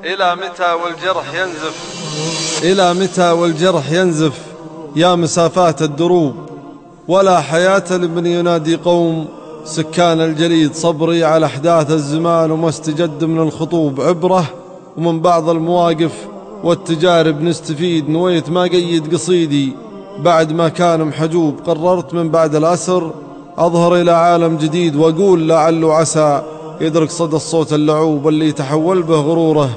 إلى متى والجرح ينزف؟ إلى متى والجرح ينزف يا مسافات الدروب، ولا حياة لمن ينادي قوم سكان الجليد. صبري على أحداث الزمان وما استجد من الخطوب عبرة، ومن بعض المواقف والتجارب نستفيد. نويت ما قيد قصيدي بعد ما كان محجوب، قررت من بعد الأسر أظهر إلى عالم جديد، وأقول لعل عسى يدرك صدى الصوت اللعوب اللي تحول به غروره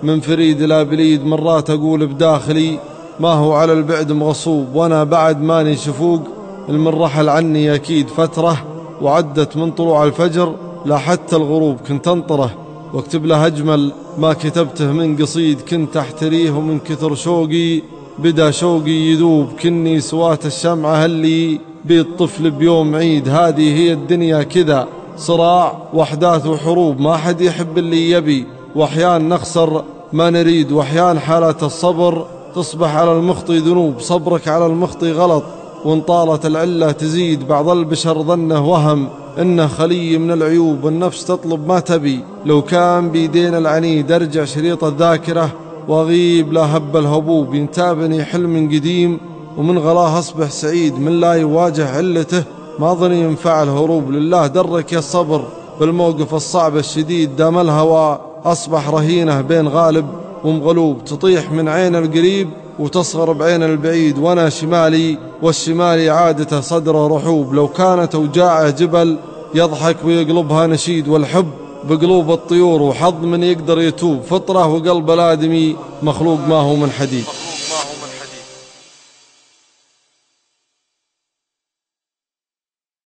من فريد إلى بليد. مرات أقول بداخلي ما هو على البعد مغصوب، وأنا بعد ماني شفوق المن رحل عني أكيد فترة، وعدت من طلوع الفجر لا حتى الغروب كنت أنطره واكتب له أجمل ما كتبته من قصيد. كنت أحتريه ومن كثر شوقي بدا شوقي يذوب، كني سوات الشمعة اللي بيد طفل بيوم عيد. هذه هي الدنيا كذا، صراع وأحداث وحروب، ما حد يحب اللي يبي، وأحيان نخسر ما نريد، وأحيان حالة الصبر تصبح على المخطي ذنوب. صبرك على المخطي غلط وإن طالت العلة تزيد، بعض البشر ظنه وهم إنه خلي من العيوب، النفس تطلب ما تبي. لو كان بيدين العنيد أرجع شريط الذاكرة وأغيب لا هب الهبوب، ينتابني حلم قديم ومن غلاه أصبح سعيد، من لا يواجه علته ما ظني ينفع الهروب. لله درك يا الصبر بالموقف الصعب الشديد، دام الهوى أصبح رهينه بين غالب ومغلوب، تطيح من عين القريب وتصغر بعين البعيد. وانا شمالي والشمالي عادته صدره رحوب، لو كانت اوجاعه جبل يضحك ويقلبها نشيد، والحب بقلوب الطيور وحظ من يقدر يتوب، فطره وقلب الآدمي مخلوق ما هو من حديد.